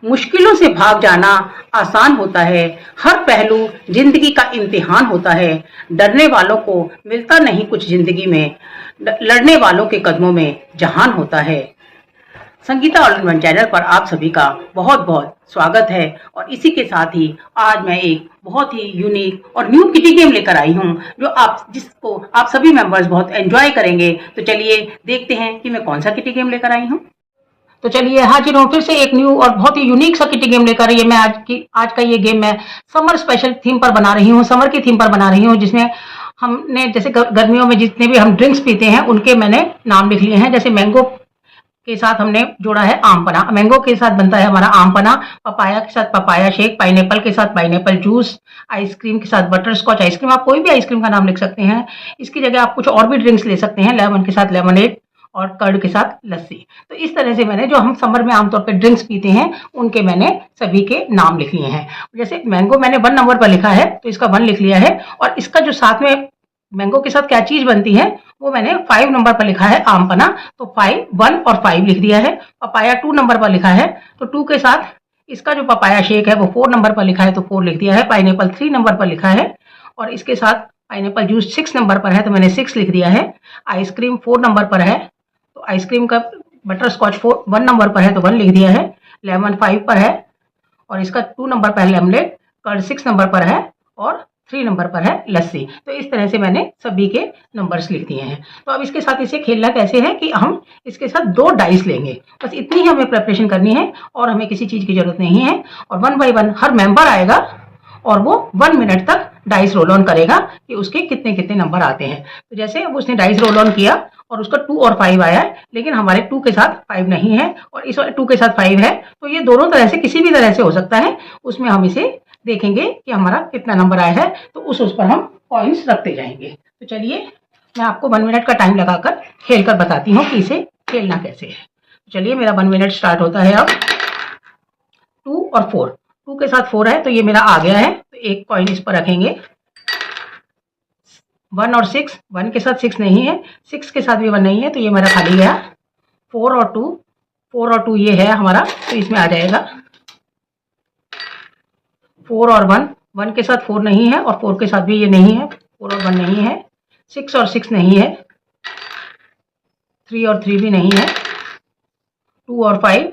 मुश्किलों से भाग जाना आसान होता है। हर पहलू जिंदगी का इम्तिहान होता है। डरने वालों को मिलता नहीं कुछ जिंदगी में, लड़ने वालों के कदमों में जहान होता है। Sangeeta all in one channel पर आप सभी का बहुत बहुत स्वागत है। और इसी के साथ ही आज मैं एक बहुत ही यूनिक और न्यू किटी गेम लेकर आई हूँ, जो आप जिसको आप सभी मेंबर्स बहुत एंजॉय करेंगे। तो चलिए देखते हैं कि मैं कौन सा किटी गेम लेकर आई हूँ। तो चलिए हाजिर हूँ फिर से एक न्यू और बहुत ही यूनिक सा किटी गेम लेकर। ये मैं आज का ये गेम मैं समर स्पेशल थीम पर बना रही हूँ, समर की थीम पर बना रही हूँ, जिसमें हमने जैसे गर्मियों में जितने भी हम ड्रिंक्स पीते हैं उनके मैंने नाम लिख लिए हैं। जैसे मैंगो के साथ हमने जोड़ा है आम पना, मैंगो के साथ बनता है हमारा आम पना, पपाया के साथ पपाया शेक, पाइनएप्पल के साथ पाइनएप्पल जूस, आइसक्रीम के साथ बटर स्कॉच आइसक्रीम। आप कोई भी आइसक्रीम का नाम लिख सकते हैं। इसकी जगह आप कुछ और भी ड्रिंक्स ले सकते हैं, लेमन के साथ लेमनेड और कर्ड के साथ लस्सी। तो इस तरह से मैंने जो हम समर में आमतौर पर ड्रिंक्स पीते हैं उनके मैंने सभी के नाम लिख लिए हैं। जैसे मैंगो मैंने 1 नंबर पर लिखा है तो इसका 1 लिख लिया है, और इसका जो साथ में मैंगो के साथ क्या चीज बनती है वो मैंने 5 नंबर पर लिखा है आम पना, तो 5 1 और 5 लिख दिया है। पपाया 2 नंबर पर लिखा है तो 2 के साथ इसका जो पपाया शेक है वो 4 नंबर पर लिखा है तो 4 लिख दिया है। पाइनएप्पल 3 नंबर पर लिखा है और इसके साथ पाइनएप्पल जूस 6 नंबर पर है तो मैंने 6 लिख दिया है। आइसक्रीम 4 नंबर पर है तो आइसक्रीम का बटर स्कॉच 1 नंबर पर है तो 1 लिख दिया है। लेमन 5 पर है और इसका 2 नंबर पर है लेमनेड, कर्ड 6 नंबर पर है और 3 नंबर पर है लस्सी। तो इस तरह से मैंने सभी के नंबर्स लिख दिए हैं। तो अब इसके साथ इसे खेलना कैसे है कि हम इसके साथ 2 डाइस लेंगे, बस इतनी ही हमें प्रिपरेशन करनी है और हमें किसी चीज की जरूरत नहीं है। और 1 बाय 1 हर मेंबर आएगा और वो 1 मिनट तक डाइस रोल ऑन करेगा कि उसके कितने कितने नंबर आते हैं। तो जैसे अब उसने डाइस रोल ऑन किया और उसका 2 और 5 आया है, लेकिन हमारे 2 के साथ 5 नहीं है और इस वाले 2 के साथ 5 है, तो ये दोनों तरह से किसी भी तरह से हो सकता है। उसमें हम इसे देखेंगे कि हमारा कितना नंबर आया है, तो उस पर हम पॉइंट्स रखते जाएंगे। तो चलिए मैं आपको 1 मिनट का टाइम लगाकर खेल कर बताती हूँ कि इसे खेलना कैसे है। चलिए मेरा 1 मिनट स्टार्ट होता है अब। 2 और 4, 2 के साथ 4 है तो ये मेरा आ गया है, तो एक कॉइन इस पर रखेंगे। 1 और 6, 1 के साथ 6 नहीं है, 6 के साथ भी 1 नहीं है तो ये मेरा खाली गया। 4 और 2, 4 और 2 ये है हमारा तो इसमें आ जाएगा। 4 और 1, 1 के साथ 4 नहीं है और 4 के साथ भी ये नहीं है, 4 और 1 नहीं है। 6 और 6 नहीं है, 3 और 3 भी नहीं है। 2 और 5,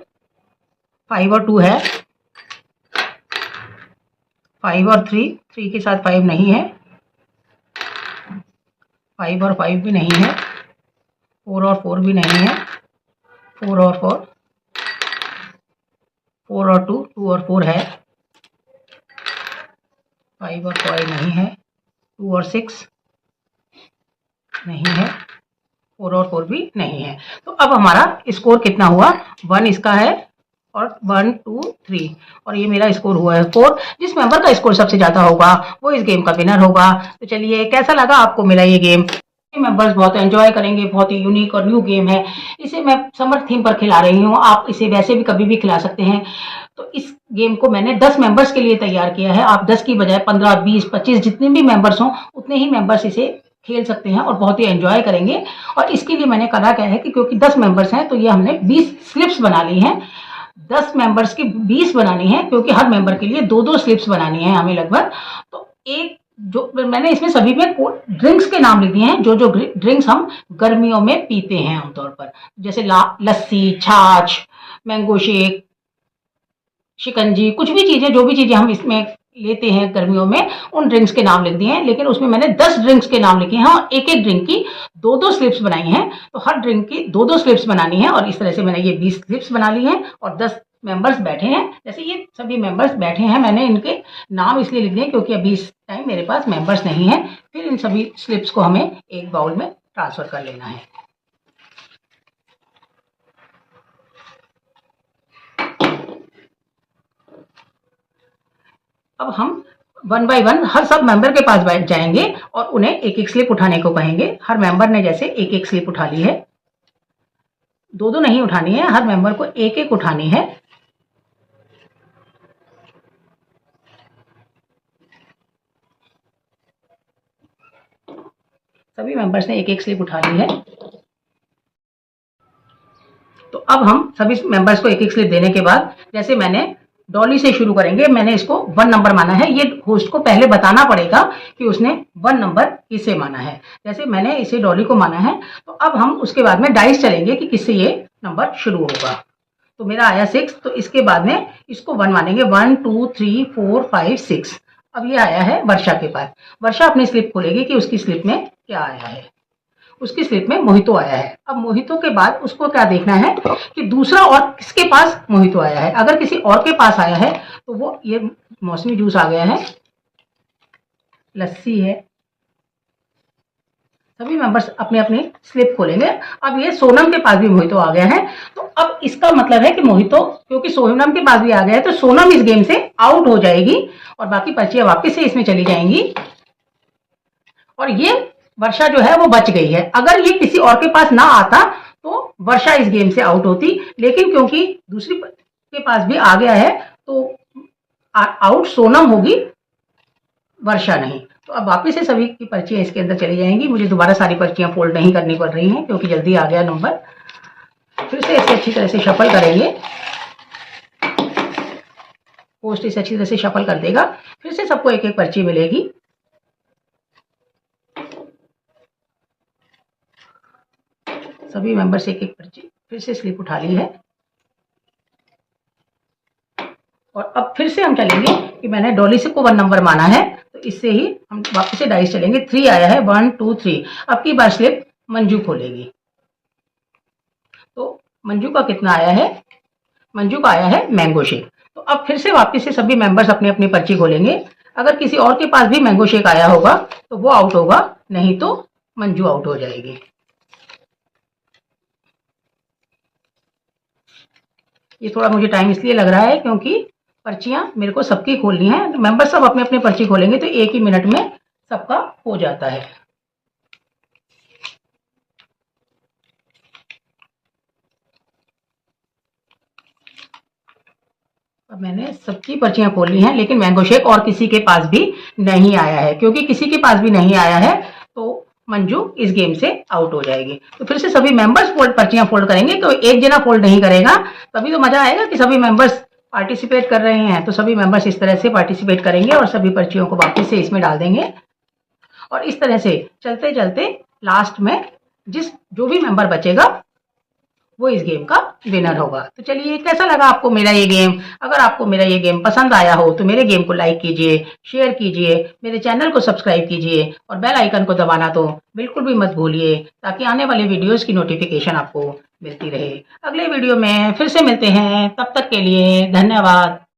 5 और 2 है। 5 और 3, 3 के साथ 5 नहीं है। 5 और 5 भी नहीं है। 4 और 4 भी नहीं है। 4 और 4, 4 और 2, 2 और 4 है। 5 और 5 नहीं है। 2 और 6 नहीं है। 4 और 4 भी नहीं है। तो अब हमारा स्कोर कितना हुआ, 1 इसका है और 1 2 3 और ये मेरा स्कोर हुआ है 4। जिस मेंबर का स्कोर सबसे ज्यादा होगा वो इस गेम का विनर होगा। तो चलिए कैसा लगा आपको मेरा ये गेम। मेंबर्स बहुत एंजॉय करेंगे, बहुत ही यूनिक और न्यू गेम है। इसे मैं समर थीम पर खिला रही हूँ, आप इसे वैसे भी कभी भी खिला सकते हैं। तो इस गेम को मैंने 10 मेंबर्स के लिए तैयार किया है। आप 10 की बजाय 15 20 25 जितने भी मेंबर्स हों उतने ही मेंबर्स इसे खेल सकते हैं और बहुत ही एंजॉय करेंगे। और इसके लिए मैंने करा क्या है कि क्योंकि 10 मेंबर्स हैं तो ये हमने 20 स्लिप्स बना ली हैं। 10 मेंबर्स की 20 बनानी है क्योंकि हर मेंबर के लिए 2-2 स्लिप्स बनानी है हमें लगभग। तो एक जो मैंने इसमें सभी में ड्रिंक्स के नाम लिख दिए हैं, जो जो ड्रिंक्स हम गर्मियों में पीते हैं आमतौर पर, जैसे लस्सी, छाछ, मैंगो शेक, शिकंजी, कुछ भी चीजें, जो भी चीजें हम इसमें लेते हैं गर्मियों में, उन ड्रिंक्स के नाम लिख दिए हैं। लेकिन उसमें मैंने 10 ड्रिंक्स के नाम लिखे हैं और एक एक ड्रिंक की 2-2 स्लिप्स बनाई हैं। तो हर ड्रिंक की 2-2 स्लिप्स बनानी है और इस तरह से मैंने ये 20 स्लिप्स बना ली हैं और 10 मेंबर्स बैठे हैं। जैसे ये सभी मेंबर्स बैठे हैं, मैंने इनके नाम इसलिए लिख दिए क्योंकि अभी इस टाइम मेरे पास मेंबर्स नहीं है। फिर इन सभी स्लिप्स को हमें एक बाउल में ट्रांसफर कर लेना है। अब हम 1 बाय 1 हर सब मेंबर के पास बैठ जाएंगे और उन्हें एक एक स्लिप उठाने को कहेंगे। हर मेंबर ने जैसे एक एक स्लिप उठा ली है, 2-2 नहीं उठानी है, हर मेंबर को एक एक उठानी है। सभी मेंबर्स ने एक एक स्लिप उठा ली है। तो अब हम सभी मेंबर्स को एक एक स्लिप देने के बाद, जैसे मैंने डॉली से शुरू करेंगे, मैंने इसको 1 नंबर माना है। ये होस्ट को पहले बताना पड़ेगा कि उसने 1 नंबर किसे माना है। जैसे मैंने इसे डॉली को माना है, तो अब हम उसके बाद में डाइस चलेंगे कि किससे ये नंबर शुरू होगा। तो मेरा आया 6, तो इसके बाद में इसको 1 मानेंगे। 1 2 3 4 5 6। अब ये आया है वर्षा के पास। वर्षा अपनी स्लिप खोलेगी कि उसकी स्लिप में क्या आया है। उसकी स्लिप में मोहितो आया है। अब मोहितो के बाद उसको क्या देखना है कि दूसरा और किसके पास मोहितो आया है। अगर किसी और के पास आया है तो वो, ये मौसमी जूस आ गया है, लस्सी है। सभी मेंबर्स अपने अपनी स्लिप खोलेंगे। अब ये सोनम के पास भी मोहितो आ गया है, तो अब इसका मतलब है कि मोहितो, क्योंकि सोनम के पास भी आ गया है, तो सोनम इस गेम से आउट हो जाएगी और बाकी पर्चियां वापस से इसमें चली जाएंगी और ये वर्षा जो है वो बच गई है। अगर ये किसी और के पास ना आता तो वर्षा इस गेम से आउट होती, लेकिन क्योंकि दूसरी के पास भी आ गया है तो आउट सोनम होगी, वर्षा नहीं। तो अब वापस से सभी की पर्चियां इसके अंदर चली जाएंगी। मुझे दोबारा सारी पर्चियां फोल्ड नहीं करनी पड़ रही हैं क्योंकि जल्दी आ गया नंबर। फिर से इसे अच्छी तरह से शफल करेंगे। पोस्ट इसे अच्छी तरह से शफल कर देगा। फिर से सबको एक एक पर्ची मिलेगी। सभी मेंबर्स एक एक पर्ची फिर से स्लिप उठा ली है और अब फिर से हम चलेंगे कि मैंने डॉली से को 1 नंबर माना है, तो इससे ही हम वापस से डाइस चलेंगे। 3 आया है, 1 2 3। अब की बार स्लिप मंजू खोलेगी। तो मंजू का कितना आया है? मंजू का आया है मैंगो शेक। तो अब फिर से वापस से सभी मेंबर्स अपनी अपनी पर्ची खोलेंगे। अगर किसी और के पास भी मैंगो शेक आया होगा तो वो आउट होगा, नहीं तो मंजू आउट हो जाएगी। ये थोड़ा मुझे टाइम इसलिए लग रहा है क्योंकि पर्चियां मेरे को सबकी खोलनी है। मेंबर सब अपने अपने पर्ची खोलेंगे तो एक ही मिनट में सबका हो जाता है। अब मैंने सबकी पर्चियां खोली हैं, लेकिन मैंगो शेक और किसी के पास भी नहीं आया है। क्योंकि किसी के पास भी नहीं आया है तो मंजू इस गेम से आउट हो जाएगी। तो फिर से सभी मेंबर्स पर्चियां फोल्ड करेंगे। तो एक जना फोल्ड नहीं करेगा, तभी तो मजा आएगा कि सभी मेंबर्स पार्टिसिपेट कर रहे हैं। तो सभी मेंबर्स इस तरह से पार्टिसिपेट करेंगे और सभी पर्चियों को वापस से इसमें डाल देंगे और इस तरह से चलते चलते लास्ट में जो भी मेंबर बचेगा वो इस गेम का विनर होगा। तो चलिए, कैसा लगा आपको मेरा ये गेम? अगर आपको मेरा ये गेम पसंद आया हो तो मेरे गेम को लाइक कीजिए, शेयर कीजिए, मेरे चैनल को सब्सक्राइब कीजिए और बेल आइकन को दबाना तो बिल्कुल भी मत भूलिए, ताकि आने वाले वीडियोस की नोटिफिकेशन आपको मिलती रहे। अगले वीडियो में फिर से मिलते हैं, तब तक के लिए धन्यवाद।